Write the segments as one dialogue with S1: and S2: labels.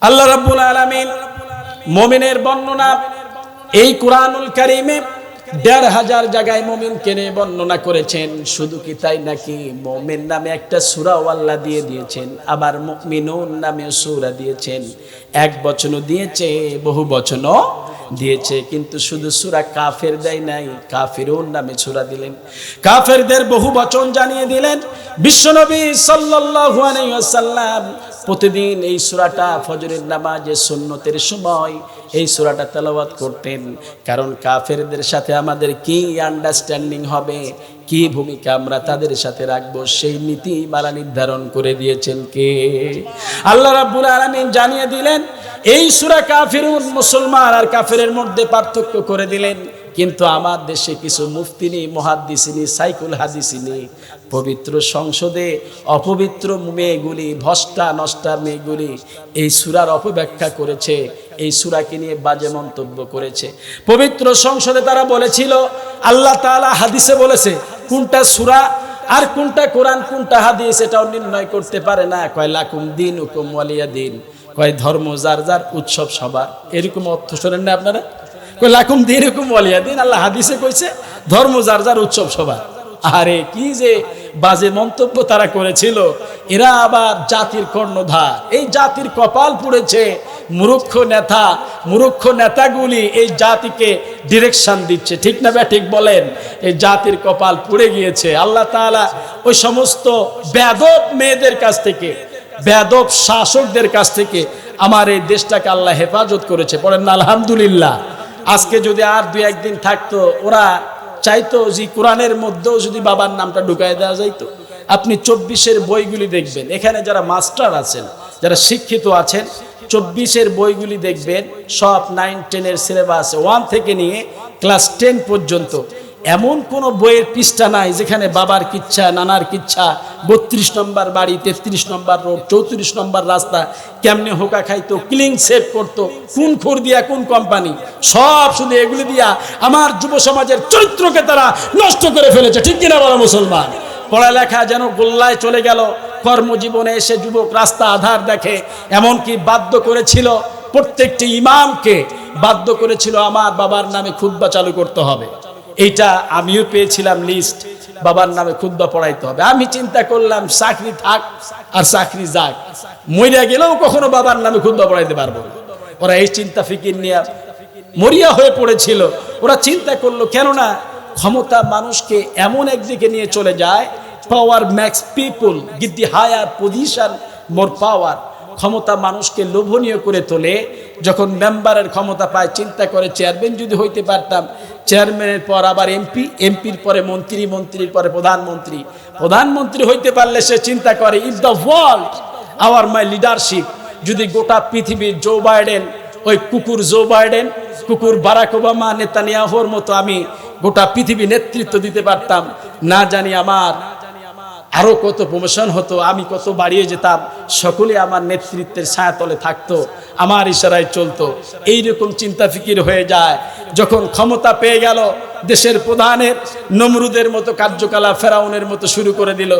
S1: আল্লাহ রাব্বুল আলামিন মুমিনের বর্ণনা এই কুরআনুল কারীমে ১৫০০ জায়গায় মুমিনকে নিয়ে বর্ণনা করেছেন। শুধু কি তাই নাকি, মুমিন নামে একটা সূরাও আল্লাহ দিয়ে দিয়েছেন, আবার মুমিনুন নামে সূরা দিয়েছেন। এক বচনও দিয়েছে, বহু বচনও দিয়েছে, কিন্তু শুধু সূরা কাফের দেয় নাই, কাফিরুন নামে সূরা দিলেন। কাফেরদের বহু বচন জানিয়ে দিলেন। বিশ্বনবী সাল্লাল্লাহু আলাইহি ওয়াসাল্লাম প্রতিদিন এই সূরাটা ফজরের নামাজে সুন্নতের সময় এই সূরাটা তেলাওয়াত করতেন। কারণ কাফেরদের সাথে আমাদের কি আন্ডারস্ট্যান্ডিং হবে, কি ভূমিকা আমরা তাদের সাথে রাখবো, সেই নীতি মালা নির্ধারণ করে দিয়েছেন কে? আল্লাহ রাব্বুল আলামিন জানিয়ে দিলেন। এই সূরা কাফিরুন, মুসলমান আর কাফেরের মধ্যে পার্থক্য করে দিলেন। কিন্তু আমার দেশে কিছু মুফতিনি, মুহাদ্দিসিনি, সাইকুল হাদিসিনি পবিত্র সংসদে অপবিত্র মেয়েগুলি, ভষ্টা নষ্টা মেয়েগুলি এই সূরার অপব্যাখ্যা করেছে, এই সূরাকে নিয়ে বাজে মন্তব্য করেছে। পবিত্র সংসদে তারা বলেছিল আল্লাহ তাআলা হাদিসে বলেছে, কোনটা সূরা আর কোনটা কোরআন কোনটা হাদিস এটাও নির্ণয় করতে পারে না। কয় লাকুম দীনুকুম ওয়ালিয়া দিন, কয় ধর্ম যার যার, উৎসব সবার। এরকম অর্থ শোনেন না আপনারা? কয় লাকুম দীনুকুম ওয়ালিয়া দিন, আল্লাহ হাদিসে কইছে ধর্ম যার যার, উৎসব সবার। আরে কি যে বাজে মন্তব্য তারা করেছিল। এরা আবার জাতির কর্ণধার, এই জাতির কপাল পুড়েছে। মূর্খ নেতাগুলি এই জাতিকে ডিরেকশন দিচ্ছে, ঠিক না ঠিক বলেন? এই জাতির কপাল পুড়ে গিয়েছে। আল্লাহ তাআলা ওই সমস্ত বেয়াদব মেয়েদের কাছ থেকে, বেয়াদব শাসকদের কাছ থেকে আমার এই দেশটাকে আল্লাহ হেফাজত করেছে। পড়েন না আলহামদুলিল্লাহ। আজকে যদি আর ২-১ দিন থাকতো, ওরা চাইতো যে কোরআনের মধ্যেও যদি বাবার নামটা ঢুকাই দেওয়া যাইতো। আপনি ২৪-এর বইগুলি দেখবেন, এখানে যারা মাস্টার আছেন, যারা শিক্ষিত আছেন, ২৪-এর বইগুলি দেখবেন সব 9-10-এর সিলেবাস, 1 থেকে নিয়ে ক্লাস 10 পর্যন্ত এমন কোন বইয়ের পৃষ্ঠা নাই যেখানে বাবার কিচ্ছা, নানার কিচ্ছা, ৩২ নম্বর বাড়ি, ৩৩ নম্বর রোড, ৩৪ নম্বর রাস্তা, কেমনে হোকা খাইতো, ক্লিং সেভ করতো, কোন খোর দিয়া কোন কোম্পানি, সব শুধু এগুলি দিয়া আমার যুব সমাজের চরিত্রকে তারা নষ্ট করে ফেলেছে, ঠিক কিনা বলো মুসলমান? পড়ালেখা যেন গোল্লায় চলে গেল। কর্মজীবনে এসে যুবক রাস্তা আধার দেখে। এমনকি বাধ্য করেছিল প্রত্যেকটি ইমামকে, বাধ্য করেছিল আমার বাবার নামে খুতবা চালু করতে হবে। এইটা আমিও পেয়েছিলাম লিস্ট, বাবার নামে খুতবা পড়াইতে হবে। আমি চিন্তা করলাম চাকরি থাক আর চাকরি যাক, মরিয়া গেলেও কখনো বাবার নামে খুতবা পড়াইতে পারবো না। ওরা এই চিন্তা ফিকির নিয়ে মরিয়া হয়ে পড়েছিল। ওরা চিন্তা করলো, কেননা ক্ষমতা মানুষকে এমন একদিকে নিয়ে চলে যায়, power max people give the higher position more power. ক্ষমতা মানুষকে লোভনীয় করে তোলে। যখন মেম্বারের ক্ষমতা পায়, চিন্তা করে চেয়ারম্যান যদি হইতে পারতাম, চেয়ারম্যানের পর আবার এমপি, এমপির পরে মন্ত্রী, মন্ত্রীর পরে প্রধানমন্ত্রী, প্রধানমন্ত্রী হইতে পারলে সে চিন্তা করে if the world hour my leadership, যদি গোটা পৃথিবীর জো বাইডেন, ওই কুকুর জো বাইডেন, কুকুর বারাক ওবামা, নেতানিয়াহুর মতো আমি গোটা পৃথিবী নেতৃত্ব দিতে পারতাম, না জানি আমার আরো কত প্রমোশন হতো, আমি কত বাড়িয়ে যেতাম, সকলে আমার নেতৃত্বের ছায়াতলে থাকতো, আমার ইশারায় চলতো। এইরকম চিন্তা ফিকির হয়ে যায়। যখন ক্ষমতা পেয়ে গেল, দেশের প্রধানের নমরুদের মতো কার্যকলাপ ফেরাউনের মতো শুরু করে দিল।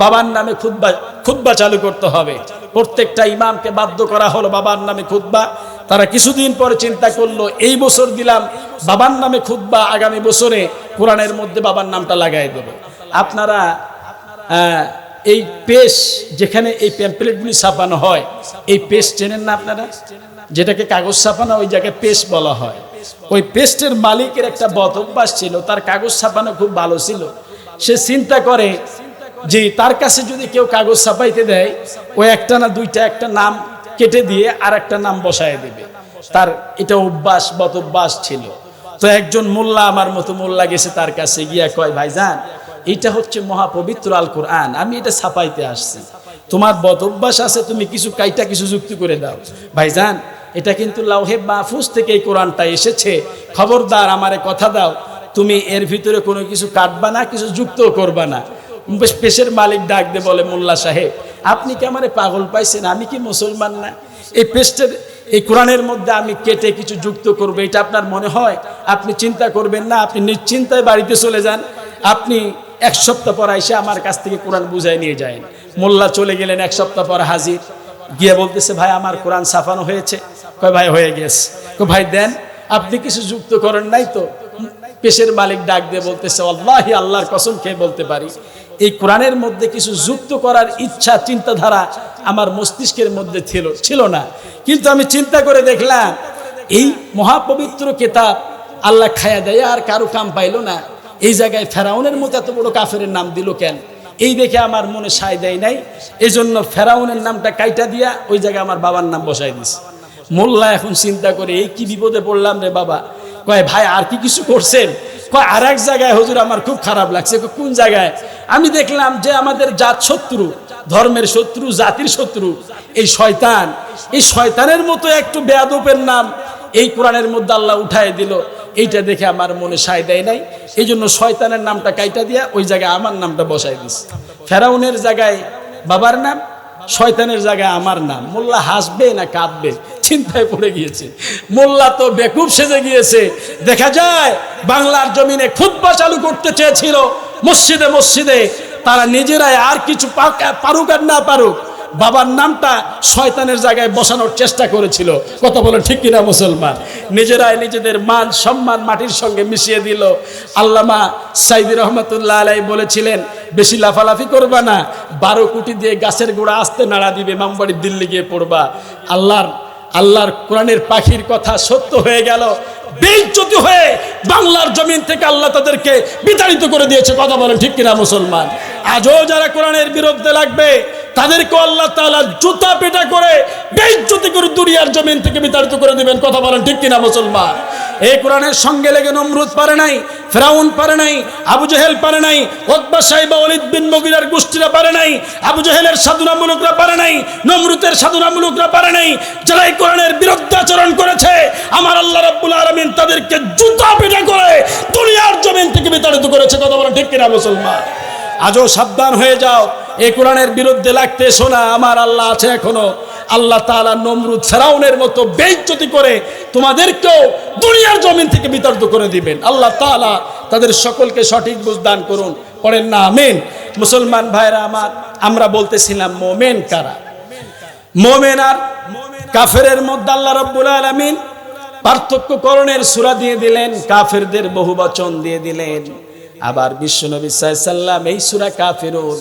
S1: বাবার নামে খুতবা চালু করতে হবে। প্রত্যেকটা ইমামকে বাধ্য করা হলো বাবার নামে খুতবা। তারা কিছুদিন পরে চিন্তা করলো, এই বছর দিলাম বাবার নামে খুতবা, আগামী বছরে কোরআনের মধ্যে বাবার নামটা লাগাই দেব। আপনারা এই পেশ, যেখানে এই প্যাম্পলেটগুলি ছাপানো হয়, এই পেশ চেনেন না আপনারা? যেটাকে কাগজ ছাপানো, ওই জায়গায় পেশ বলা হয়। ওই পেস্টের মালিকের একটা বদ অভ্যাস ছিল, তার কাগজ ছাপানো খুব ভালো ছিল। সে চিন্তা করে যে তার কাছে যদি কেউ কাগজ ছাপাইতে দেয়, ওই একটা না দুইটা একটা নাম কেটে দিয়ে আর একটা নাম বসায় দেবে। তার এটা অভ্যাস, বদ অভ্যাস ছিল। তো একজন মোল্লা, আমার মতো মোল্লা, গেছে তার কাছে, গিয়া কয়, ভাইজান এটা হচ্ছে মহাপবিত্র আল কোরআন, আমি এটা ছাপাইতে আসছি, তোমার বদ অভ্যাস আছে, তুমি কিছু কাইটা কিছু যুক্তি করে দাও। ভাইজান এটা কিন্তু লাউহে মাহফুজ থেকে এই কোরআনটা এসেছে, খবরদার আমারে কথা দাও, তুমি এর ভিতরে কোনো কিছু কাটবা না, কিছু যুক্তও করবা না। পেশের মালিক ডাক দে বলে, মোল্লা সাহেব আপনি কি আমারে পাগল পাইছেন? আমি কি মুসলমান না? এই পেস্টের, এই কোরআনের মধ্যে আমি কেটে কিছু যুক্ত করবো, এটা আপনার মনে হয়? আপনি চিন্তা করবেন না, আপনি নিশ্চিন্তায় বাড়িতে চলে যান, আপনি 1 সপ্তাহ পর এসে আমার কাছ থেকে কোরআন বুঝাই নিয়ে যায়। মোল্লা চলে গেলেন, 1 সপ্তাহ পর হাজির। গিয়ে বলতেছে ভাই আমার কোরআন ছাপানো হয়েছে। কয় ভাই হয়ে গেছে। কয় ভাই দেন, আপনি কিছু যুক্ত করেন নাই তো? পেশের মালিক ডাক দিয়ে বলতেছে আল্লাহি, আল্লাহর কসম খেয়ে বলতে পারি এই কোরআনের মধ্যে কিছু যুক্ত করার ইচ্ছা চিন্তাধারা আমার মস্তিষ্কের মধ্যে ছিল না, কিন্তু আমি চিন্তা করে দেখলাম এই মহাপবিত্র কিতাব আল্লাহ খায়া দেয় আর কারো কাম পাইলো না, এই জায়গায় ফেরাউনের মতো এত বড় কাফেরের নাম দিল কেন? এই দেখে আমার মনে সায় দেয় নাই, এই জন্য ফেরাউনের নামটা কাইটা দিয়া ওই জায়গায় আমার বাবার নাম বসাই দিস। মোল্লা এখন চিন্তা করে এই কি বিপদে পড়লাম রে বাবা। কয় ভাই আর কি কিছু করছেন? কয় আর এক জায়গায় হুজুর আমার খুব খারাপ লাগছে। কোন জায়গায়? আমি দেখলাম যে আমাদের জাত শত্রু, ধর্মের শত্রু, জাতির শত্রু এই শয়তান, এই শয়তানের মতো একটু বেয়াদবের নাম এই কোরআনের মধ্যে আল্লাহ উঠায় দিল। এইটা দেখে আমার মনে সায় দেয় নাই, এই জন্য শয়তানের নামটা কাইটা দিয়া ওই জায়গায় আমার নামটা বসাই দিস। ফেরাউনের জায়গায় বাবার নাম, শয়তানের জায়গায় আমার নাম। মোল্লা হাসবে না কাঁদবে চিন্তায় পড়ে গিয়েছে। মোল্লা তো বেকুব সেজে গিয়েছে। দেখা যায় বাংলার জমিনে খুতবা চালু করতে চেয়েছিল মসজিদে মসজিদে, তারা নিজেরাই আর কিছু পারুক আর না পারুক বাবার নামটা শয়তানের জায়গায় বসানোর চেষ্টা করেছিল। কথা বলে ঠিক কিনা মুসলমান? নিজেরাই নিজেদের মান সম্মান মাটির সঙ্গে মিশিয়ে দিল। আল্লামা সাইদি রহমতুল্লাহ আলাইহি বলেছিলেন বেশি লাফালাফি করবা না, 12 কোটি দিয়ে গাছের গোড়া আস্তে নাড়া দিবে, মামবাড়ি দিল্লি গিয়ে পড়বা। আল্লাহর কোরআনের পাখির কথা সত্য হয়ে গেল, বেইজ্জতি হয়ে বাংলার জমিন থেকে আল্লাহ তাদেরকে বিতাড়িত করে দিয়েছে। কথা বলেন ঠিক কিনা মুসলমান? আজও যারা কোরআনের বিরুদ্ধে লাগবে তাদেরকে আল্লাহ তাআলা জুতা পেটা করে বেইজ্জতি করে দুনিয়ার জমিন থেকে বিতাড়িত করে দিবেন। কথা বলেন ঠিক কিনা মুসলমান? এই কোরআনের সঙ্গে লেগে নমরুদ পারে নাই, ফেরাউন পারে নাই, আবু জেহেল পারে নাই, উতবা সাইবা ওয়ালিদ বিন মুগিরার গোষ্ঠীরা পারে নাই, আবু জেহেলের সাধুনামূলকরা পারে নাই, নমরুদের সাধুনামূলকরা পারে নাই। যারা এই কোরআনের বিরুদ্ধে আচরণ করেছে আমার আল্লাহ রাব্বুল আলামিন তাদেরকে জুতা পেটা করে দুনিয়ার জমিন থেকে বিতাড়িত করেছে। কথা বলেন ঠিক কিনা মুসলমান? আজও সাবধান হয়ে যাও, এই কোরআনের বিরুদ্ধে লাগতে শোনা আমার আল্লাহ আছে এখনো। আল্লাহ তাআলা নমরুদ ফেরাউনের মতো বেইজ্জতি করে তোমাদেরকেও দুনিয়ার জমিন থেকে বিতাড়িত করে দিবেন। আল্লাহ তাআলা তাদের সকলকে সঠিক বুঝ দান করুন। পড়েন না আমিন। মুসলমান ভাইরা আমার, আমরা বলতেছিলাম মুমিন কারা? মুমিন আর কাফেরের মধ্যে আল্লাহ রাব্বুল আলামিন পার্থক্যকরণের সূরা দিয়ে দিলেন, কাফেরদের বহুবচন দিয়ে দিলেন। আবার বিশ্বনবী সাল্লাল্লাহু আলাইহি সাল্লাম এই সূরা কাফিরুন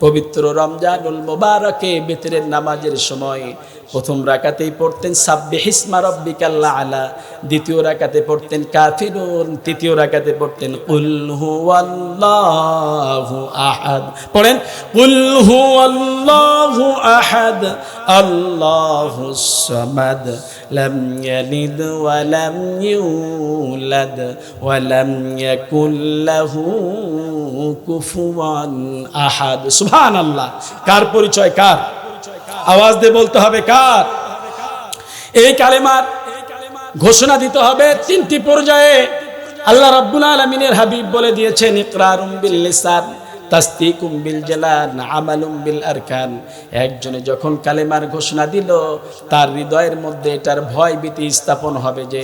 S1: পবিত্র রমজানুল মুবারকে বিতরের নামাজের সময় প্রথম রাকাতেই পড়তেন সাব্বিহিসমা রাব্বিকাল আলা, দ্বিতীয় রাকাতে পড়তেন কাফিরুন, তৃতীয় রাকাতে পড়তেন কুল হুয়াল্লাহু আহাদ। পড়েন কুল হুয়াল্লাহু আহাদ আল্লাহুস সামাদ লাম ইয়ালিদ ওয়া লাম ইউলাদ ওয়া লাম ইয়াকুল লাহু কুফুয়ান আহাদ। সুবহানাল্লাহ। কার পরিচয়? কার? আওয়াজ দিয়ে বলতে হবে কার? এই কালেমার ঘোষণা দিতে হবে 3টি পর্যায়ে। আল্লাহ রাব্বুল আলামিনের হাবিব বলে দিয়েছেন ইকরারুম বিল লিসান, তাসদিকুম বিল জানান, আমালুম বিল আরকান। একজনে যখন কালেমার ঘোষণা দিল তার হৃদয়ের মধ্যে এটার ভয় ভীতি স্থাপন হবে যে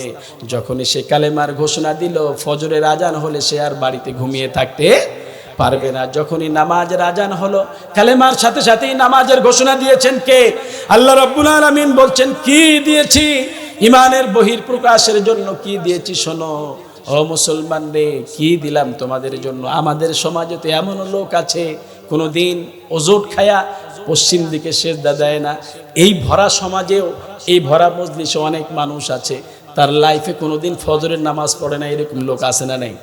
S1: যখনই সে কালেমার ঘোষণা দিল ফজরের আজান হলে সে আর বাড়িতে ঘুমিয়ে থাকতে পারবে না। যখনই নামাজের আজান হলো কালেমার সাথে সাথেই নামাজের ঘোষণা দিয়েছেন কে? আল্লাহ রাব্বুল আলামিন বলছেন কি দিয়েছি? ইমানের বহিঃপ্রকাশের জন্য কি দিয়েছি শোনো। ও মুসলমান রে, কি দিলাম তোমাদের জন্য? আমাদের সমাজে এমন লোক আছে কোনোদিন ওজোট খায়া পশ্চিম দিকে সেজদা দেয় না। এই ভরা সমাজেও, এই ভরা মজলিসে অনেক মানুষ আছে তার লাইফে কোনোদিন ফজরের নামাজ পড়ে না। এরকম লোক আছে না? নেই?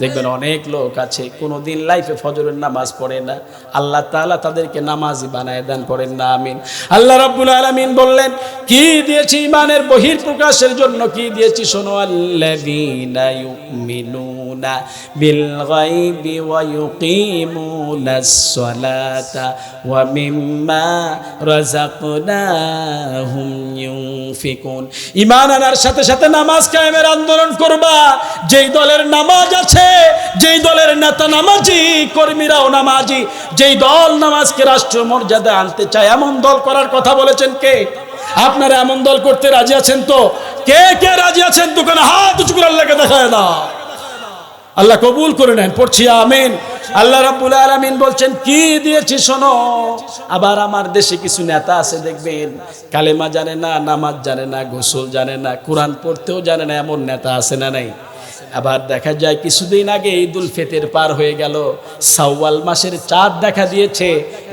S1: দেখবেন অনেক লোক আছে কোনোদিন লাইফে ফজরের নামাজ পড়ে না। আল্লাহ তাআলা তাদেরকে নামাজি বানায় দেন। পড়েন না আমিন। আল্লাহ রাব্বুল আলামিন বললেন কি দিয়েছি ইমানের বহিঃপ্রকাশের জন্য, কি দিয়েছি শোনো। আল্লাযীনা ইউমিনুনা বিল গায়বি ওয়া ইউকিমুনাস সালাতা ওয়া মিম্মা রাযাকনাহুম ইউনফিকুন। ঈমান আনার সাথে সাথে নামাজ কায়েমের আন্দোলন করবা। যেই দলের নামাজ আছে, যেই দলের নেতা নামাজি, কর্মীরাও নামাজি, যেই দল নামাজকে রাষ্ট্রীয় মর্যাদা আনতে চায় এমন দল করার কথা বলেছেন কে? আপনারা এমন দল করতে রাজি আছেন তো? কে কে রাজি আছেন? দোকানে হাত উঁচু করে আল্লাহকে দেখায় না। আল্লাহ কবুল করে নেন, পড়ছি আমিন। আল্লাহ রাব্বুল আলামিন বলছেন কি দিয়েছি শোনো। আবার আমার দেশে কিছু নেতা আছে দেখবেন, কালেমা জানে না, নামাজ জানে না, গোসল জানে না, কোরআন পড়তেও জানে না, এমন নেতা আছে না নাই? আবার দেখা যায় কিছুদিন আগে ঈদুল ফিতর পার হয়ে গেল, শাওয়াল মাসের চাঁদ দেখা দিয়েছে।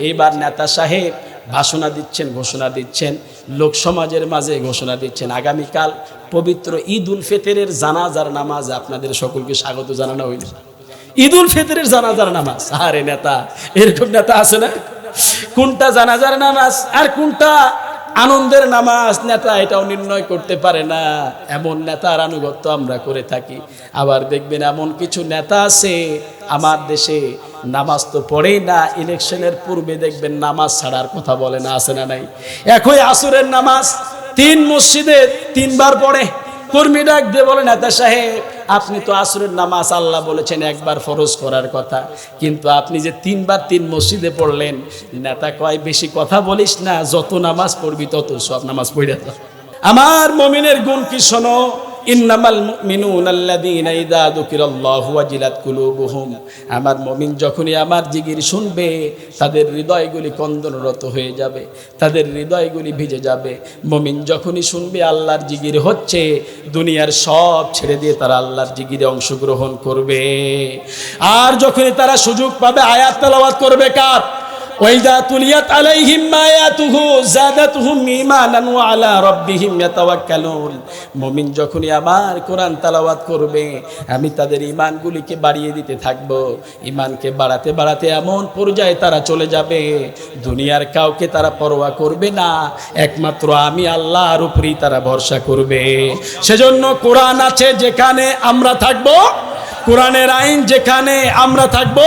S1: এবার নেতা সাহেব ভাষণা দিচ্ছেন, ঘোষণা দিচ্ছেন, লোক সমাজের মাঝে ঘোষণা দিচ্ছেন, আগামীকাল পবিত্র ঈদুল ফিতরের জানাজার নামাজ আপনাদের সকলকে স্বাগত জানানো হইল। ঈদুল ফিতরের জানাজার নামাজ, আরে নেতা, এরকম নেতা আছে না? কোনটা জানাজার নামাজ আর কোনটা আনন্দের নামাজ নেতা এটাও নির্ণয় করতে পারে না। এমন নেতার আনুগত্য আমরা করে থাকি। আবার দেখবেন এমন কিছু নেতা আছে আমার দেশে, নামাজ তো পড়েই না, ইলেকশনের পূর্বে দেখবেন নামাজ ছাড়ার কথা বলে না, আছে না নাই? একই আসরের নামাজ 3 মসজিদে 3 বার পড়ে। কর্মী ডাক দিয়ে বলে, নেতা সাহেব আপনি তো আসরের নামাজ আল্লাহ বলেছেন একবার ফরজ করার কথা, কিন্তু আপনি যে 3 বার 3 মসজিদে পড়লেন। নেতা কয়, বেশি কথা বলিস না, যত নামাজ পড়বি তত সব নামাজ পড়ে যা। আমার মুমিনের গুণ কি শোনো, ইন্নামাল মুমিনুনা আল্লাযীনা ইযা যুকিরাল্লাহু ওয়াজিলাত কুলুবুহুম। আমার মুমিন যখনই আমার জিকির শুনবে তাদের হৃদয়গুলি কন্দনরত হয়ে যাবে, তাদের হৃদয়গুলি ভিজে যাবে। মুমিন যখনই শুনবে আল্লাহর জিকির হচ্ছে, দুনিয়ার সব ছেড়ে দিয়ে তারা আল্লাহর জিকিরে অংশগ্রহণ করবে। আর যখনই তারা সুযোগ পাবে আয়াত তেলাওয়াত করবে কার? ওয়াইদা তুলিয়াত আলাইহিম আয়াতুহু যাদাতুহুম ঈমানান ওয়া আলা রাব্বিহিম ইয়াতাওয়াক্কালুন। মুমিন যখনই আমার কোরআন তেলাওয়াত করবে আমি তাদের ঈমানগুলিকে বাড়িয়ে দিতে থাকব। ঈমানকে বাড়াতে বাড়াতে এমন পর্যায়ে তারা চলে যাবে দুনিয়ার কাউকে তারা পরোয়া করবে না, একমাত্র আমি আল্লাহর উপরেই তারা ভরসা করবে। সেজন্য কোরআন আছে যেখানে আমরা থাকব, কোরআনের আইন যেখানে আমরা থাকব,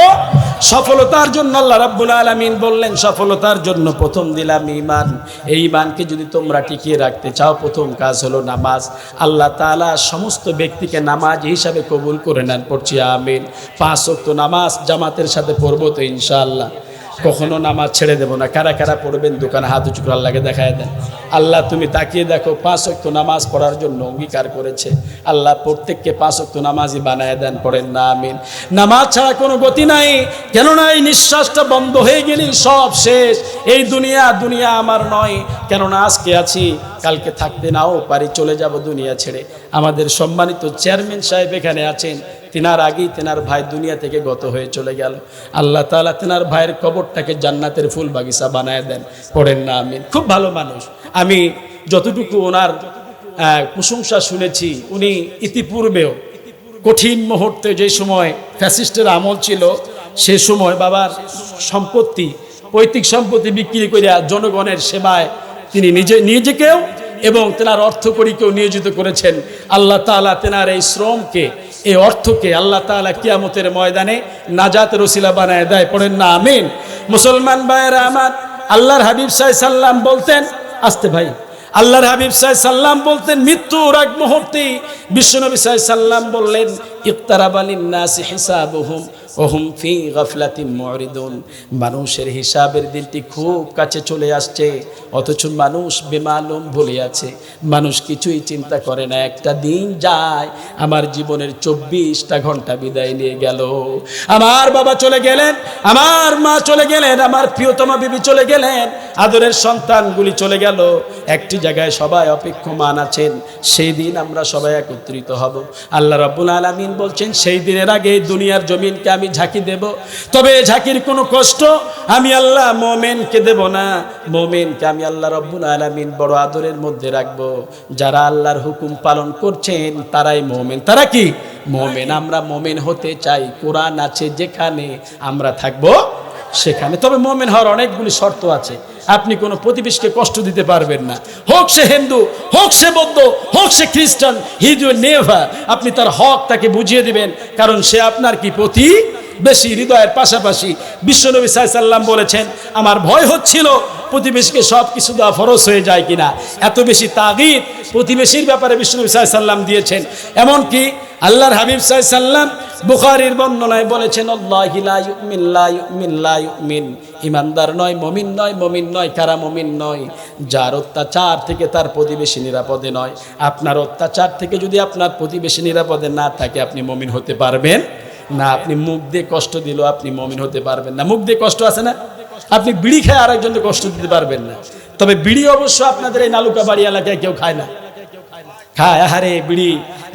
S1: সফলতার জন্য আল্লাহ রাব্বুল আলামিন বললেন সফলতার জন্য প্রথম দিলাম ঈমান। এই ঈমানকে যদি তোমরা টিকিয়ে রাখতে চাও প্রথম কাজ হলো নামাজ। আল্লাহ তাআলা সমস্ত ব্যক্তিকে নামাজ হিসাবে কবুল করে নেন, পড়ছি আমিন। 5 ওয়াক্ত নামাজ জামাতের সাথে পড়বো তো ইনশাআল্লাহ, কখনো নামাজ ছেড়ে দেব না। কারা কারা পড়বেন দোকানে হাত উঁচু করে আল্লাহকে দেখায় দেন। আল্লাহ তুমি তাকিয়ে দেখো, 5 ওয়াক্ত নামাজ পড়ার জন্য অঙ্গীকার করেছে আল্লাহ, প্রত্যেককে 5 ওয়াক্ত নামাজই বানায় দেন, পড়েন না আমিন। নামাজ ছাড়া কোনো গতি নাই, কেননা এই নিঃশ্বাসটা বন্ধ হয়ে গেলেই সব শেষ। এই দুনিয়া দুনিয়া আমার নয়, কেননা আজকে আছি কালকে থাকতে নাও পারি, চলে যাব দুনিয়া ছেড়ে। আমাদের সম্মানিত চেয়ারম্যান সাহেব এখানে আছেন, তিনার আগেই তেনার ভাই দুনিয়া থেকে গত হয়ে চলে গেল। আল্লাহ তাআলা তেনার ভাইয়ের কবরটাকে জান্নাতের ফুল বাগিচা বানায় দেন, পড়েন না আমিন। খুব ভালো মানুষ, আমি যতটুকু ওনার প্রশংসা শুনেছি, উনি ইতিপূর্বেও কঠিন মুহূর্তে যে সময় ফ্যাসিস্টের আমল ছিল সে সময় বাবার সম্পত্তি, পৈতৃক সম্পত্তি বিক্রি করে জনগণের সেবায় তিনি নিজেকেও এবং তেনার অর্থকড়িকেও নিয়োজিত করেছেন। আল্লাহ তাআলা তেনার এই শ্রমকে, এই অর্থকে আল্লাহ তাআলা কিয়ামতের ময়দানে নাজাতের ওসিলা বানায় দেয়, পড়েন না আমিন। মুসলমান ভাইয়েরা আমার, আল্লাহর হাবিব সাল্লাল্লাহু আলাইহি সাল্লাম বলতেন, আসতে ভাই, আল্লাহর হাবিব সাল্লাল্লাহু আলাইহি সাল্লাম বলতেন মৃত্যুর আগ মুহূর্তে বিশ্বনবী সাল্লাল্লাহু আলাইহি সাল্লাম বললেন, ইকতারাবা লিন-নাসি হিসাবুহুম ওয়া হুম ফি গাফলাতিন মুরিদুন। মানুষের হিসাবের দিনটি খুব কাছে চলে আসছে, অথচ মানুষ বেমালুম ভুলে আছে, মানুষ কিছুই চিন্তা করে না। একটা দিন যায়, আমার জীবনের 24টা ঘন্টা বিদায় নিয়ে গেল। আমার বাবা চলে গেলেন, আমার মা চলে গেলেন, আমার প্রিয়তমা বিবি চলে গেলেন, আদরের সন্তানগুলি চলে গেল। একটি জায়গায় সবাই অপেক্ষমান আছেন, সেই দিন আমরা সবাই একত্রিত হব। আল্লাহ রাব্বুল আলামিন বলছেন সেই দিনের আগে দুনিয়ার জমিনকে আমি ঝাঁকি দেব, তবে ঝাঁকির কোনো কষ্ট আমি আল্লাহ মুমিনকে দেব না। মুমিনকে আমি আল্লাহ রাব্বুল আলামিন বড় আদরের মধ্যে রাখবো। যারা আল্লাহর হুকুম পালন করছেন তারাই মুমিন। তারা কি মুমিন? আমরা মুমিন হতে চাই, কোরআন আছে যেখানে আমরা থাকবো সেখানে। তবে মুমিন হওয়ার অনেকগুলি শর্ত আছে। আপনি কোনো প্রতিবেশীকে কষ্ট দিতে পারবেন না, হোক সে হিন্দু, হোক সে বৌদ্ধ, হোক সে খ্রিস্টান, হি উইল নেভার। আপনি তার হক তাকে বুঝিয়ে দিবেন, কারণ সে আপনার কি প্রতিবেশী। হৃদয়ের পাশাপাশি বিশ্বনবী সাল্লাল্লাহু আলাইহি সাল্লাম বলেছেন, আমার ভয় হচ্ছিল প্রতিবেশীকে সব কিছু দেওয়া ফরজ হয়ে যায় কিনা। এত বেশি তাগিদ প্রতিবেশীর ব্যাপারে বিশ্বনবী সাল্লাল্লাহু আলাইহি সাল্লাম দিয়েছেন। এমনকি আল্লাহর হাবিব সাল্লাল্লাহু আলাইহি সাল্লাম বুখারীর বর্ণনায় বলেছেন, আল্লাহি লা ইউমিন লা ইউমিন লা ইউমিন। ইমানদার নয়, মুমিন নয়, মুমিন নয়। কারা মুমিন নয়? যার অত্যাচার থেকে তার প্রতিবেশী নিরাপদে নয়। আপনার অত্যাচার থেকে যদি আপনার প্রতিবেশী নিরাপদে না থাকে আপনি মুমিন হতে পারবেন না, আপনি মুখ দিয়ে কষ্ট দিলেও আপনি মুমিন হতে পারবেন না। মুখ দিয়ে কষ্ট আছে না, আপনি বিড়ি খায় আরেকজনকে কষ্ট দিতে পারবেন না। তবে বিড়ি অবশ্য আপনাদের এই নালুকা বাড়ি এলাকায় কেউ খায় না। খায়, আহারে বিড়ি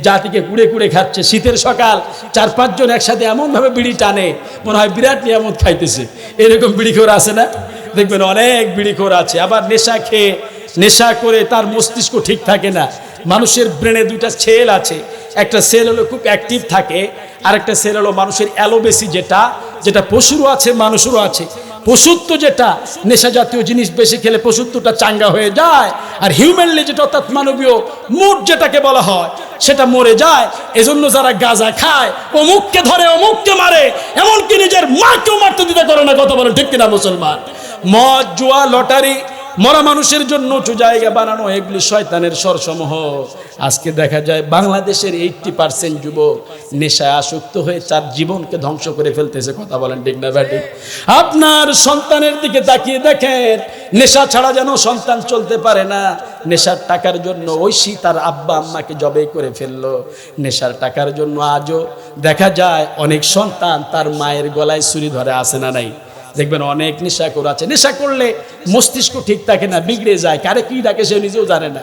S1: জাতিকে কুড়ে কুড়ে খাচ্ছে। শীতের সকাল 4-5 জন একসাথে এমন ভাবে বিড়ি টানে মনে হয় বিরাট নিয়ামত খাইতেছে। এরকম বিড়িখোর আছে না? দেখবেন অনেক বিড়িখোর আছে। আবার নেশা খেয়ে, নেশা করে তার মস্তিষ্ক ঠিক থাকে না। মানুষের ব্রেনে দুইটা সেল আছে, একটা সেল হলো খুব অ্যাক্টিভ থাকে, আর একটা সেল হলো মানুষের অ্যালোবেসি, যেটা পশুরও আছে মানুষেরও আছে। পশুত্ব যেটা, নেশা জাতীয় জিনিস বেশি খেলে পশুত্বটা চাঙ্গা হয়ে যায়, আর হিউম্যানলি যেটা অর্থাৎ মানবীয় মুড যেটাকে বলা হয় সেটা মরে যায়। এজন্য যারা গাঁজা খায় অমুককে ধরে অমুককে মারে, এমনকি নিজের মাকেও মারতে দিতে করে না। কথা বলে ঠিক কিনা মুসলমান? মদ, জুয়া, লটারি, মরা মানুষের জন্য উঁচু জায়গা বানানো, এগুলি শয়তানের স্বরসমূহ। আজকে দেখা যায় বাংলাদেশের 80% যুবক নেশায় আসক্ত হয়ে তার জীবনকে ধ্বংস করে ফেলতেছে। কথা বলেন ঠিক না ব্যাটি? আপনার সন্তানের দিকে তাকিয়ে দেখেন, নেশা ছাড়া যেন সন্তান চলতে পারে না। নেশার টাকার জন্য ঐশী তার আব্বা আম্মাকে জবাই করে ফেললো। নেশার টাকার জন্য আজও দেখা যায় অনেক সন্তান তার মায়ের গলায় ছুরি ধরে, আসে না নাই? দেখবেন অনেক নেশাখোর আছে, নেশা করলে মস্তিষ্ক ঠিক থাকে না, বিগড়ে যায়। কারে কি ডাকে সে নিজেও জানে না।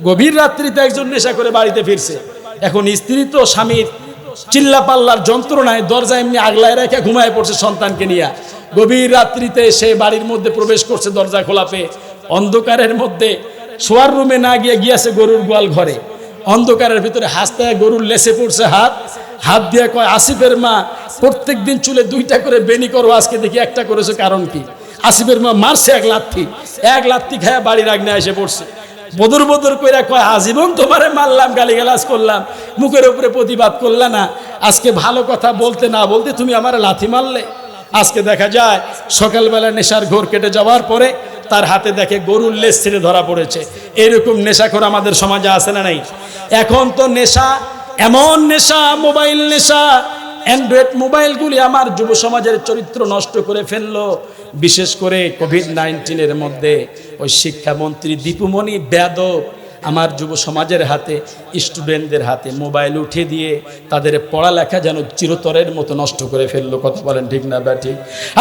S1: গভীর রাত্রিতে একজন নেশা করে বাড়িতে ফিরছে। এখন স্ত্রী তো স্বামীর চিল্লা পাল্লার যন্ত্রণায় দরজা এমনি আগলায় রেখে ঘুমায় পড়ছে সন্তানকে নিয়ে। গভীর রাত্রিতে সে বাড়ির মধ্যে প্রবেশ করছে দরজা খোলা পেয়ে। অন্ধকারের মধ্যে শোয়ার রুমে না গিয়েছে গরুর গোয়াল ঘরে। অন্ধকারের ভিতরে হাসতে গরুর লেসে পড়ছে হাত দিয়ে কয়, আসিফের মা প্রত্যেক দিন চুলে 2টা করে বেনি করো, আজকে দেখি একটা করেছে, কারণ কি? আসিফের মা মারছে এক লাথি খায়া বাড়ির আগ্নে এসে পড়ছে। বদর বদর কইরা কয়, আজীবন তোমারে মারলাম, গালিগালাজ করলাম, মুখের উপরে প্রতিবাদ করলা না, আজকে ভালো কথা বলতে না বলতে তুমি আমার লাথি মারলে। আজকে দেখা যায় সকালবেলা নেশার ঘোর কেটে যাওয়ার পরে তার হাতে দেখে গরুর লেজ ছেড়ে ধরা পড়েছে। এরকম নেশাখোর আমাদের সমাজে আছে না নাই? এখন তো নেশা, এমন নেশা, মোবাইল নেশা, অ্যান্ড্রয়েড মোবাইলগুলি আমার যুব সমাজের চরিত্র নষ্ট করে ফেললো। বিশেষ করে কোভিড-19 মধ্যে ওই শিক্ষামন্ত্রী দীপুমণি বেয়াদব আমার যুব সমাজের হাতে, স্টুডেন্টদের হাতে মোবাইল উঠে দিয়ে তাদের পড়ালেখা যেন চিরতরের মতো নষ্ট করে ফেললো। কথা বলেন ঠিক না ব্যাটি?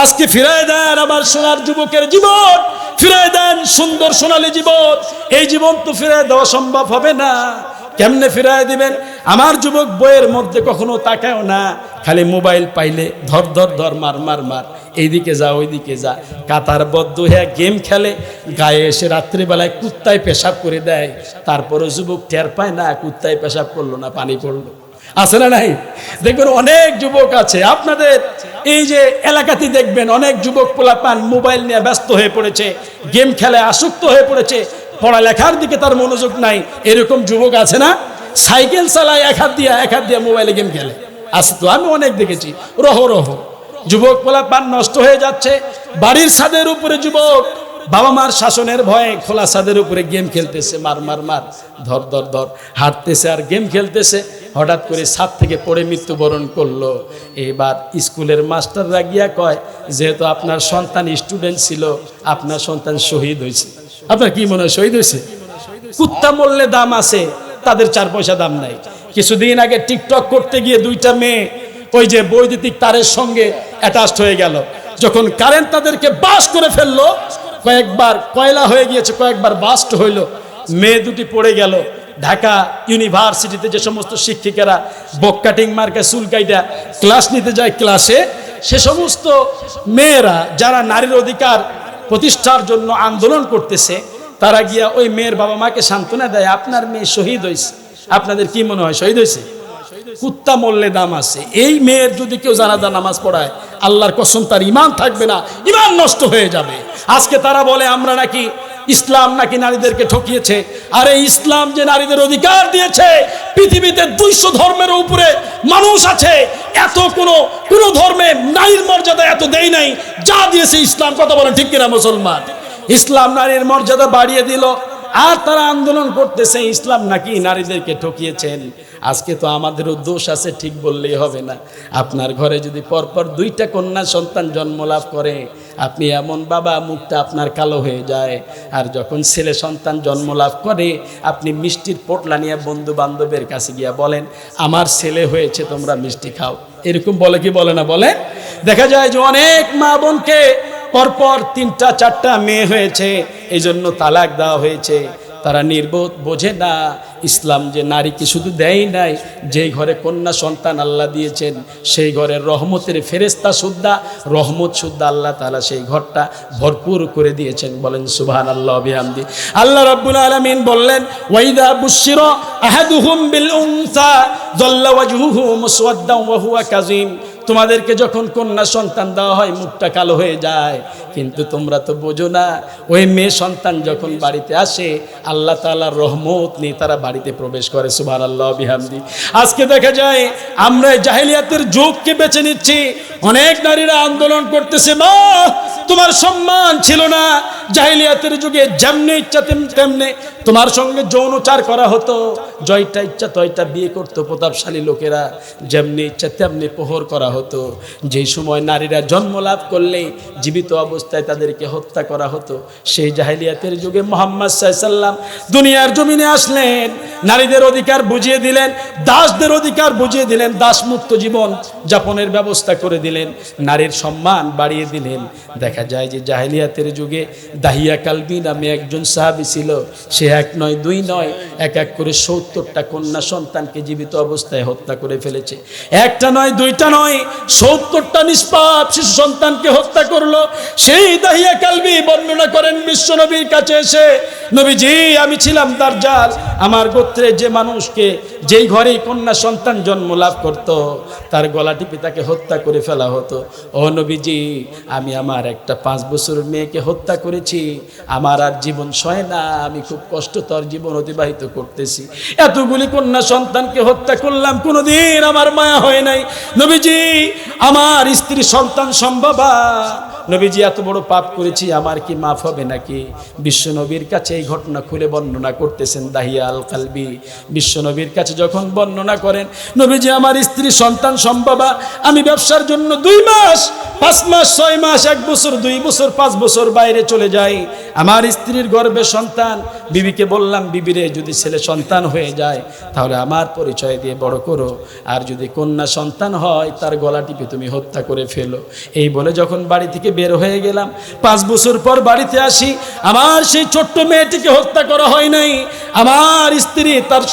S1: আজকে ফিরায় দেন আবার সোনার যুবকের জীবন, ফিরায় দেন সুন্দর সোনালী জীবন। এই জীবন তো ফিরায় দেওয়া সম্ভব হবে না। কেমনে ফিরায় দিবেন? আমার যুবক বইয়ের মধ্যে কখনো তাকায়ও না, খালি মোবাইল পাইলে ধর ধর ধর, মার মার মার, এইদিকে যা ওইদিকে যা, কাতারবদ্ধ হয়ে গেম খেলে। গায়ে এসে রাত্রিবেলায় কুত্তায় পেশাব করে দেয়, তারপরে যুবক টের পায় না কুত্তায় পেশাব করলো না পানি পড়লো। আছে না নাই? দেখবেন অনেক যুবক আছে আপনাদের এই যে এলাকাতে, দেখবেন অনেক যুবক পোলাপান মোবাইল নিয়ে ব্যস্ত হয়ে পড়েছে, গেম খেলে আসক্ত হয়ে পড়েছে, পড়ালেখার দিকে তার মনোযোগ নাই। এরকম যুবক আছে না? সাইকেল চালায় এক হাত দিয়ে মোবাইলে গেম খেলে। আছে তো, আমি অনেক দেখেছি। রহ যুবক পোলাপান নষ্ট হয়ে যাচ্ছে। বাড়ির ছাদের উপরে যুবক বাবা মার শাসনের ভয়ে খোলা ছাদের উপরে গেম খেলতেছে, মার মার মার, ধর ধর ধর, হাঁটতেছে আর গেম খেলতেছে। হঠাৎ করে ছাদ থেকে পড়ে মৃত্যুবরণ করলো। এবার স্কুলের মাস্টাররা গিয়া কয়, যেহেতু আপনার সন্তান স্টুডেন্ট ছিল, আপনার সন্তান শহীদ হয়েছে। আপনার কি মনে হয় শহীদ হয়েছে? কুত্তা মরলে দাম আছে, তাদের 4 পয়সা দাম নাই। কিছুদিন আগে টিকটক করতে গিয়ে 2টা মেয়ে ওই যে বৈদ্যুতিক তারের সঙ্গে অ্যাটাচড হয়ে গেল। যখন কারেন্ট তাদেরকে বাস করে ফেললো, কয়েকবার কয়লা হয়ে গিয়েছে, কয়েকবার বাস্ট হইল, মেয়ে দুটি পড়ে গেল। ঢাকা ইউনিভার্সিটিতে যে সমস্ত শিক্ষিকারা বক কাটিং মার্কা চুল কাইটা ক্লাস নিতে যায়, ক্লাসে সে সমস্ত মেয়েরা যারা নারীর অধিকার প্রতিষ্ঠার জন্য আন্দোলন করতেছে, তারা গিয়া ওই মেয়ের বাবা মাকে সান্ত্বনা দেয়, আপনার মেয়ে শহীদ হয়েছে। আপনাদের কি মনে হয় শহীদ হয়েছে? কুত্তা মরলে দাম আছে। এই মেয়ের যদি কেউ জানাজা নামাজ পড়ায়, আল্লাহর কসম তার ঈমান থাকবে না, ঈমান নষ্ট হয়ে যাবে। আজকে তারা বলে আমরা নাকি ইসলাম নাকি নারীদেরকে ঠকিয়েছে। আরে ইসলাম যে নারীদের অধিকার দিয়েছে, পৃথিবীতে 200 ধর্মের উপরে মানুষ আছে, এত কোন ধর্মে নারীর মর্যাদা এত দেয় নাই যা দিয়েছে ইসলাম। কথা বলেন ঠিক কিনা মুসলমান? ইসলাম নারীর মর্যাদা বাড়িয়ে দিল, আর তারা আন্দোলন করতেছে ইসলাম নাকি নারীদেরকে ঠকিয়েছেন। আজকে তো আমাদেরও দোষ আছে, ঠিক বললেই হবে না। আপনার ঘরে যদি পরপর 2টা কন্যা সন্তান জন্ম লাভ করে, আপনি এমন বাবা, মুখটা আপনার কালো হয়ে যায়। আর যখন ছেলে সন্তান জন্ম লাভ করে, আপনি মিষ্টির পোটলা নিয়ে বন্ধু বান্ধবের কাছে গিয়া বলেন, আমার ছেলে হয়েছে, তোমরা মিষ্টি খাও। এরকম বলে কি বলে না বলে? দেখা যায় যে অনেক মা বোনকে পরপর 3টা 4টা মেয়ে হয়েছে, এই জন্য তালাক দেওয়া হয়েছে। তারা নির্বোধ, বোঝে না ইসলাম যে নারীকে শুধু দেয় নাই, যেই ঘরে কন্যা সন্তান আল্লাহ দিয়েছেন সেই ঘরের রহমতের ফেরেশতা সুদ্ধা, রহমত সুদ্ধা আল্লাহ তাআলা সেই ঘরটা ভরপুর করে দিয়েছেন। বলেন সুবহানাল্লাহ বিহামদি। আল্লাহ রাব্বুল আলামিন বললেন, ওয়াইদা বুশিরা আহাদুহুম বিল উনসা যাল্লা ওয়াজহুহু মুসওয়াদ্দান ওয়া হুয়া কাযীম। তোমাদেরকে যখন কন্যা সন্তান দেওয়া হয় মুখটা কালো হয়ে যায়, কিন্তু তোমরা তো বোঝো না ওই মেয়ে সন্তান যখন বাড়িতে আসে আল্লাহ তাআলার রহমত নিয়ে তারা বাড়িতে প্রবেশ করে। সুবহানাল্লাহ বিহামদি। আজকে দেখা যায় আমরা জাহেলিয়াতের যুগকে বেছে নিচ্ছি। অনেক নারীরা আন্দোলন করতেছে, মা তোমার সম্মান ছিল না, জাহেলিয়াতের যুগে যেমনি ইচ্ছা তেমনি তোমার সঙ্গে যৌনচার করা হতো, জয়টা ইচ্ছা তয়টা বিয়ে করতো প্রতাপশালী লোকেরা, যেমনি ইচ্ছা তেমনি প্রহর করা হতো। যেই সময় নারীরা জন্ম লাভ করলে জীবিত অবস্থায় তাদেরকে হত্যা করা হতো, সেই জাহেলিয়াতের যুগে মুহাম্মদ সাল্লাল্লাহু আলাইহি ওয়াসাল্লাম দুনিয়ার জমিনে আসলেন, নারীদের অধিকার বুঝিয়ে দিলেন, দাসদের অধিকার বুঝিয়ে দিলেন, দাসমুক্ত জীবন যাপনের ব্যবস্থা করে দিলেন, নারীর সম্মান বাড়িয়ে দিলেন। দেখা যায় যে জাহেলিয়াতের যুগে দাহিয়া কালবি নামে একজন সাহাবী ছিল, সে 1 নয় 2 নয় এক এক করে 70টা কন্যা সন্তানকে জীবিত অবস্থায় হত্যা করে ফেলেছে। 1টা নয় 2টা নয় 70টা নিষ্পাপ শিশু সন্তানকে হত্যা করলো। সেই দাহিয়া কালবি বর্ণনা করেন বিশ্বনবীর কাছে এসে, নবীজি আমি ছিলাম দাজ্জাল, আমার গোত্রে যে মানুষকে যেই ঘরেই কন্যা সন্তান জন্ম লাভ করত তার গলা টিপে তাকে হত্যা করে ফেলা হতো। ও নবীজি আমি আমার একটা 5 বছরের মেয়েকে হত্যা করেছি, আমার আর জীবন সয় না, আমি খুব কষ্টতর জীবন অতিবাহিত করতেছি, এতগুলি কন্যা সন্তানকে হত্যা করলাম, কোনোদিন আমার মায়া হয় নাই। নবীজি আমার স্ত্রী সন্তান সম্ভবা, নবীজি এত বড় পাপ করেছি, আমার কি মাফ হবে নাকি? বিশ্বনবীর কাছে এই ঘটনা খুলে বর্ণনা করতেছেন দাহিয়া আল কালবি। বিশ্বনবীর কাছে যখন বর্ণনা করেন, নবীজি আমার স্ত্রী সন্তান সম্ভবা, আমি ব্যবসার জন্য 2 মাস 5 মাস 6 মাস 1 বছর 2 বছর 5 বছর বাইরে চলে যাই, আমার স্ত্রীর গর্ভে সন্তান। বিবিকে বললাম, বিবিরে যদি ছেলে সন্তান হয়ে যায় তাহলে আমার পরিচয় দিয়ে বড় করো, আর যদি কন্যা সন্তান হয় তার গলা টিপে তুমি হত্যা করে ফেলো। এই বলে যখন বাড়ি থেকে বের হয়ে গেলাম, 5 বছর পর বাড়িতে আসি, আমার সেই ছোট্ট মেয়েটিকে হত্যা করা হয় নাই। আমার স্ত্রী তার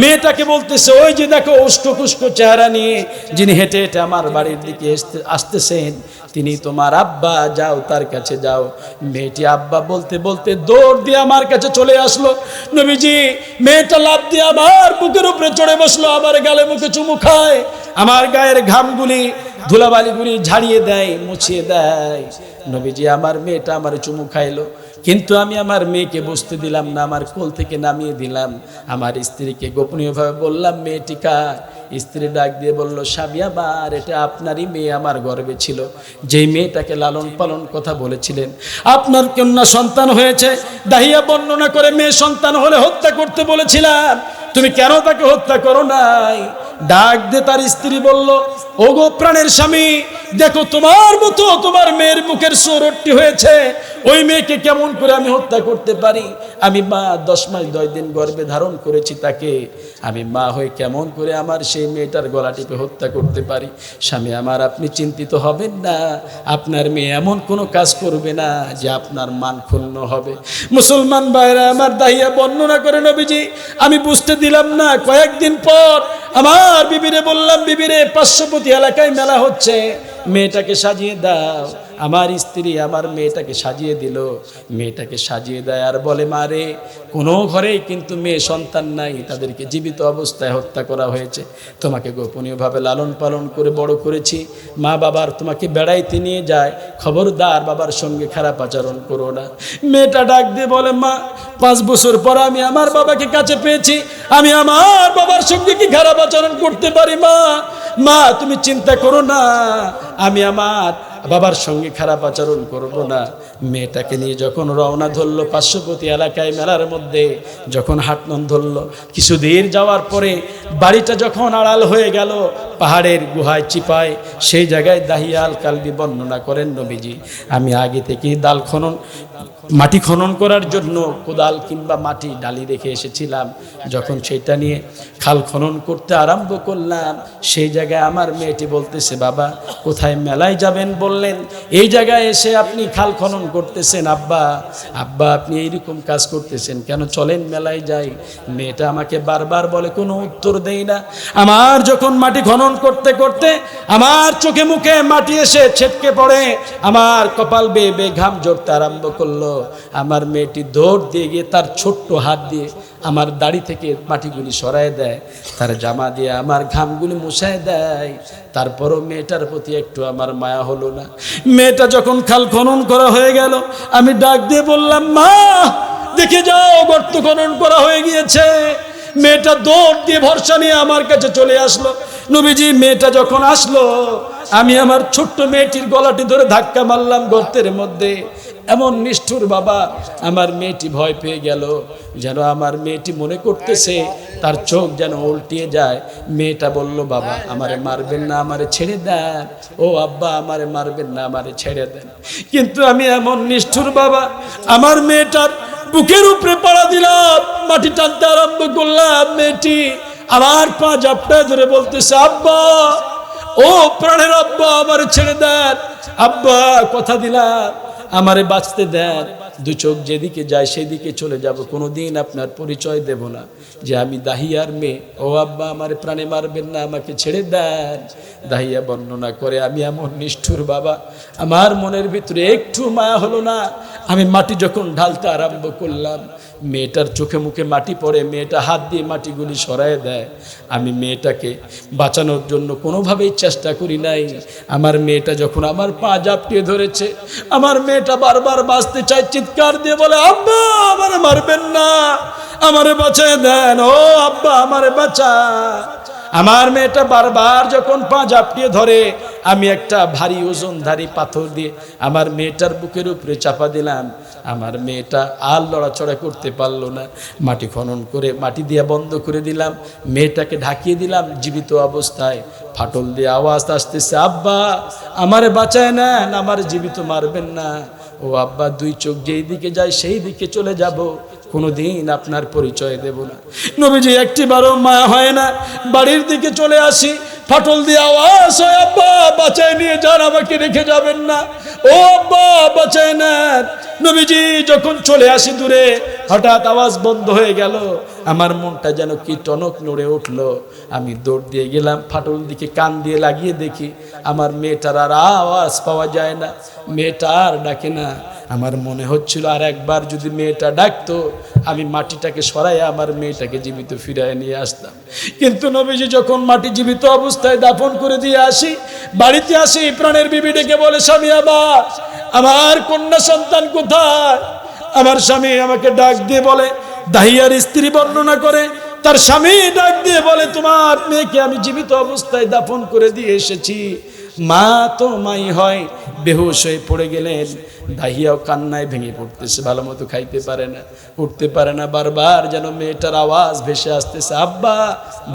S1: মেয়েটাকে বলতেছে, ওই যে দেখো উস্কোখুস্কো চেহারা নিয়ে যিনি হেঁটে হেঁটে আমার বাড়ির দিকে আসতেছেন তিনি তোমার আব্বা, যাও তার কাছে যাও। মেয়েটি আব্বা বলতে বলতে দৌড় দিয়ে আমার কাছে চলে আসলো। নবীজি মেয়েটা লাফ দিয়ে আমার বুকের উপরে চড়ে বসলো, আমার গালে মুখে চুমু খায়, আমার গায়ের ঘামগুলি ধুলাবালিগুলি ঝাড়িয়ে দেয়, মুছিয়ে দেয়। নবীজি আমার মেয়েটা আমার চুমু খাইলো, কিন্তু আমি আমার মেয়েকে বসতে দিলাম না, আমার কোল থেকে নামিয়ে দিলাম। আমার স্ত্রীকে গোপনীয়ভাবে বললাম, মেয়েটি কার? স্ত্রী ডাক দিয়ে বলল, স্বামী আমার, এটা আপনারই মেয়ে, আমার গর্ভে ছিল, যেই মেয়েটাকে লালন পালন কথা বলেছিলেন, আপনার কন্যা সন্তান হয়েছে। দাহিয়া বর্ণনা করে, মেয়ে সন্তান হলে হত্যা করতে বলেছিলাম, তুমি কেন তাকে হত্যা করো নাই? ডাক দিয়ে তার স্ত্রী বলল, ওগো প্রাণের স্বামী, দেখো তোমার মতো তোমার মেয়ের মুখের সুরটি হয়েছে, ওই মেয়েকে কেমন করে আমি হত্যা করতে পারি? আমি মা 10 মাস 10 দিন গর্ভে ধারণ করেছি তাকে, আমি মা হয়ে কেমন করে আমার সেই মেয়েটার গলা টিপে হত্যা করতে পারি? স্বামী আমার, আপনি চিন্তিত হবেন না, আপনার মেয়ে এমন কোনো কাজ করবে না যে আপনার মান ক্ষুণ্ণ হবে। মুসলমান ভাইরা আমার, দাহিয়া বর্ণনা করে, নবীজি আমি বুঝতে দিলাম না। কয়েকদিন পর আমার বিবিরে বললাম, বিবিরে পার্শ্ববর্তী এলাকায় মেলা হচ্ছে, মেয়েটাকে সাজিয়ে দাও। আমার স্ত্রী আমার মেয়েটাকে সাজিয়ে দিল, মেয়েটাকে সাজিয়ে দেয় আর বলে, মারে কোনো ঘরেই কিন্তু মেয়ে সন্তান নাই, তাদেরকে জীবিত অবস্থায় হত্যা করা হয়েছে, তোমাকে গোপনীয়ভাবে লালন পালন করে বড় করেছি, মা বাবার তোমাকে বেড়াইতে নিয়ে যায়, খবরদার বাবার সঙ্গে খারাপ আচরণ করো না। মেয়েটা ডাক দিয়ে বলে, মা 5 বছর পর আমি আমার বাবাকে কাছে পেয়েছি, আমি আমার বাবার সঙ্গে কি খারাপ আচরণ করতে পারি? মা তুমি চিন্তা করো না, আমি আমার বাবার সঙ্গে খারাপ আচরণ করব না। মেয়েটাকে নিয়ে যখন রওনা ধরলো পার্শ্ববর্তী এলাকায় মেলার মধ্যে, যখন হাঁটন ধরলো, কিছুদিন যাওয়ার পরে বাড়িটা যখন আড়াল হয়ে গেল পাহাড়ের গুহায় চিপায়, সেই জায়গায় দাহিয়া আল কালবি বর্ণনা করেন, নবীজি আমি আগে থেকেই মাটি খনন করার জন্য কোদাল কিংবা মাটি ডালি রেখে এসেছিলাম। যখন সেটা নিয়ে খাল খনন করতে আরম্ভ করলাম, সেই জায়গায় আমার মেয়েটি বলতেছে, বাবা কোথায় মেলায় যাবেন বললেন, এই জায়গায় এসে আপনি খাল খনন করতেছেন? আব্বা আব্বা আপনি এইরকম কাজ করতেছেন কেন, চলেন মেলায় যাই। মেয়েটা আমাকে বারবার বলে, কোনো উত্তর দেই না। আমার যখন মাটি খনন করতে করতে আমার চোখে মুখে মাটি এসে ছেটকে পড়ে, আমার কপাল বেয়ে বেয়ে ঘাম ঝরতে আরম্ভ করলো। আমার মেয়েটি দৌড় দিয়ে গিয়ে তার ছোট্ট হাত দিয়ে আমার দাড়ি থেকে মাটিগুলি সরায় দেয়, তার জামা দিয়ে আমার ঘামগুলি মুছায় দেয়। তারপরও মেয়েটার প্রতি একটু আমার মায়া হলো না। মেয়েটা যখন খাল খনন করা হয়ে গেল, আমি ডাক দিয়ে বললাম, মা দেখে যাও গর্ত খনন করা হয়ে গিয়েছে। মেয়েটা দৌড় দিয়ে ভরসা নিয়ে আমার কাছে চলে আসলো। নবীজি মেয়েটা যখন আসলো, আমি আমার ছোট্ট মেয়েটির গলাটি ধরে ধাক্কা মারলাম গর্তের মধ্যে। এমন নিষ্ঠুর বাবা, আমার মেয়েটি ভয় পেয়ে গেল। যেন আমার মেয়েটি মনে করতেছে, তার চোখ যেন উল্টিয়ে যায়। মেয়েটা বলল, বাবা আমারে মারবেন না, আমারে ছেড়ে দেন। ও আব্বা আমারে মারবেন না, আমারে ছেড়ে দেন। কিন্তু আমি এমন নিষ্ঠুর বাবা, আমার মেয়েটার বুকের উপরে পাড়া দিলাম, মাটি টানতে আরম্ভ করলাম। মেয়েটি আমার পা জাপটায় ধরে বলতেছে, আব্বা ও প্রাণের আব্বা আমারে ছেড়ে দেন। আব্বা কথা দিলাম আমারে বাঁচতে দেন, দু চোখ যেদিকে যায় সেদিকে চলে যাব, কোনোদিন আপনার পরিচয় দেব না যে আমি দাহিয়ার মেয়ে। ও আব্বা আমারে প্রাণে মারবেন না, আমাকে ছেড়ে দেন। দাহিয়া বর্ণনা করে, আমি এমন নিষ্ঠুর বাবা, আমার মনের ভিতরে একটু মায়া হলো না। আমি মাটি যখন ঢালতে আরম্ভ করলাম, মেয়েটার চোখে মুখে মাটি পড়ে, মেয়েটা হাত দিয়ে মাটিগুলি সরায় দেয়। আমি মেয়েটাকে বাঁচানোর জন্য কোনোভাবেই চেষ্টা করি নাই। আমার মেয়েটা যখন আমার পা জাপটিয়ে ধরেছে, আমার মেয়েটা বারবার বাঁচতে চায়, চিৎকার দিয়ে বলে, আব্বা আমারে মারবেন না, আমারে বাঁচায় দেন, ও আব্বা আমারে বাঁচা। আমার মেয়েটা বারবার যখন পা জাপটিয়ে ধরে, আমি একটা ভারী ওজনধারী পাথর দিয়ে আমার মেয়েটার বুকের উপরে চাপা দিলাম। আমার মেয়েটা আর লড়াচড়া করতে পারলো না। মাটি খনন করে মাটি দিয়ে বন্ধ করে দিলাম, মেয়েটাকে ঢাকিয়ে দিলাম জীবিত অবস্থায়। ফাটল দিয়ে আওয়াজ আসতেছে, আব্বা আমারে বাঁচায় নেন, আমার জীবিত মারবেন না। ও আব্বা দুই চোখ যেই দিকে যায় সেই দিকে চলে যাব, কোনোদিন আপনার পরিচয় দেব না। নবীজি একটিবারও মায়া হয় না, বাড়ির দিকে চলে আসি, ফাটল দিয়ে আওয়াজ হয়, আব্বা বাঁচায় নিয়ে যান, আমাকে রেখে যাবেন না, ও আব্বা বাঁচায় নেন। নবীজি যখন চলে আসি দূরে, হঠাৎ আওয়াজ বন্ধ হয়ে গেল। আমার মনটা যেন কি টনক নড়ে উঠলো। আমি দৌড় দিয়ে গেলাম, ফাটল দিকে কান দিয়ে লাগিয়ে দেখি আমার মেয়েটার আর আওয়াজ পাওয়া যায় না, মেয়েটা আর ডাকে না। আমার মনে হচ্ছিল আর একবার যদি মেয়েটা ডাকতো, আমি মাটিটাকে সরাই আমার মেয়েটাকে জীবিত ফিরায় নিয়ে আসতাম। কিন্তু নবীজি যখন মাটি জীবিত অবস্থায় দাফন করে দিয়ে আসি, বাড়িতে আসি, প্রাণের বিবি ডেকে বলে, স্বামী আমার কন্যা সন্তান কোথায়? আমার স্বামী আমাকে ডাক দিয়ে বলে, দাহিয়ার স্ত্রী বর্ণনা করে, তার স্বামী ডাক দিয়ে বলে, তোমার মেয়েকে আমি জীবিত অবস্থায় দাফন করে দিয়ে এসেছি। মা তো মাই হয়, বেহুশ হয়ে পড়ে গেলেন। দাহিয়াও কান্নায় ভেঙে পড়তেছে, ভালো মতো খাইতে পারে না, উঠতে পারে না। বারবার যেন মেয়েটার আওয়াজ ভেসে আসতেছে, আব্বা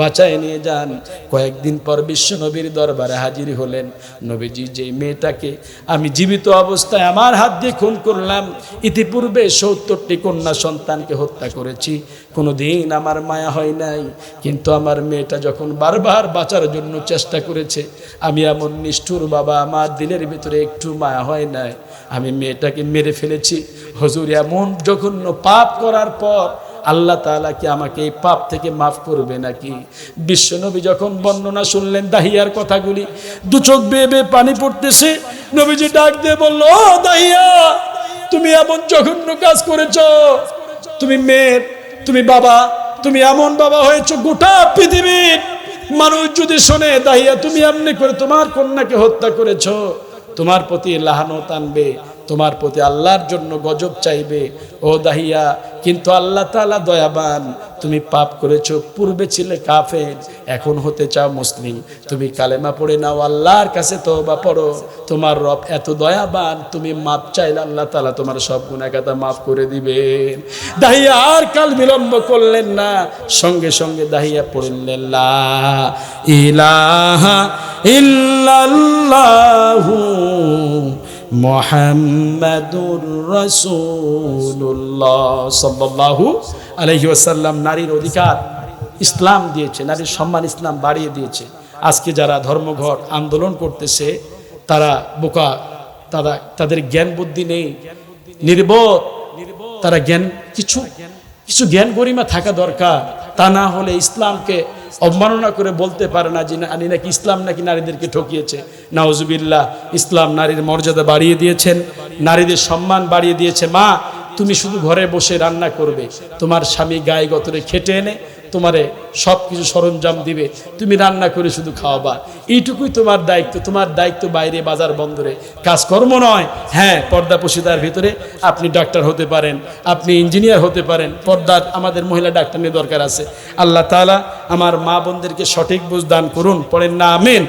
S1: বাঁচায় নিয়ে যান। কয়েকদিন পর বিশ্ব নবীর দরবারে হাজির হলেন। নবীজি যে মেয়েটাকে আমি জীবিত অবস্থায় আমার হাত দিয়ে খুন করলাম, ইতিপূর্বে ৭০টি কন্যা সন্তানকে হত্যা করেছি, কোনোদিন আমার মায়া হয় নাই। কিন্তু আমার মেয়েটা যখন বারবার বাঁচার জন্য চেষ্টা করেছে, আমি এমন নিষ্ঠুর বাবা, আমার দিলের ভিতরে একটু মায়া হয় নাই। আমি মেয়েটাকে মেরে ফেলেছি। হুজুর এমন জঘন্য পাপ করার পর আল্লাহ তাআলা কি আমাকে এই পাপ থেকে মাফ করবে নাকি? বিশ্বনবী যখন বর্ণনা শুনলেন দাহিয়ার কথাগুলি, দু চোখ বেয়ে বেয়ে পানি পড়তেছে। নবীজি ডাক দিয়ে বলল, ও দাহিয়া, তুমি এমন জঘন্য কাজ করেছো। তুমি মেয়ে, তুমি বাবা, তুমি এমন বাবা হয়েছো, গোটা পৃথিবীর মানুষ যদি শোনে দাহিয়া তুমি এমনি করে তোমার কন্যাকে হত্যা করেছো, তোমার প্রতি লাহানত আনবে, তোমার প্রতি আল্লাহর জন্য গজব চাইবে। ও দাহিয়া, কিন্তু আল্লাহ তাআলা দয়াবান, তুমি পাপ করেছো, পূর্বে ছিলে কাফের, এখন হতে চাও মুসলিম, তুমি কালেমা পড়ে নাও, আল্লাহর কাছে তওবা পড়ো, তোমার রব এত দয়াবান, তুমি মাপ চাইলে আল্লাহ তাআলা তোমার সব গুনাহ খাতা মাফ করে দিবেন। দাহিয়া আর কাল বিলম্ব করলেন না, সঙ্গে সঙ্গে দাহিয়া পড়লেন, লা ইলাহা ইল্লাল্লাহু মুহাম্মাদুর রাসূলুল্লাহ সাল্লাল্লাহু আলাইহি ওয়াসাল্লাম নারীর অধিকার ইসলাম দিয়েছে, নারীর সম্মান ইসলাম বাড়িয়ে দিয়েছে। আজকে যারা ধর্মঘট আন্দোলন করতেছে তারা বোকা, তাদের জ্ঞান বুদ্ধি নেই, নির্বোধ। তারা জ্ঞান কিছু জ্ঞান গরিমা থাকা দরকার, তা না হলে ইসলামকে অবমাননা করে বলতে পারে না যে নাকি ইসলাম নাকি নারীদেরকে ঠকিয়েছে। নাউজুবিল্লাহ। ইসলাম নারীর মর্যাদা বাড়িয়ে দিয়েছেন, নারীদের সম্মান বাড়িয়ে দিয়েছে। মা, তুমি শুধু ঘরে বসে রান্না করবে, তোমার স্বামী গায়ে গতরে খেটে এনে তোমারে সব কিছু সরঞ্জাম দিবে, তুমি রান্না করে শুধু খাওয়াবা, এইটুকুই তোমার দায়িত্ব। তোমার দায়িত্ব বাইরে বাজার বন্দরে কাজকর্ম নয়। হ্যাঁ, পর্দা পশিদার ভিতরে আপনি ডাক্তার হতে পারেন, আপনি ইঞ্জিনিয়ার হতে পারেন, পর্দার আমাদের মহিলা ডাক্তার নিয়ে দরকার আছে। আল্লাহ তাআলা আমার মা বোনদেরকে সঠিক বুঝ দান করুন, পড়েন না আমিন।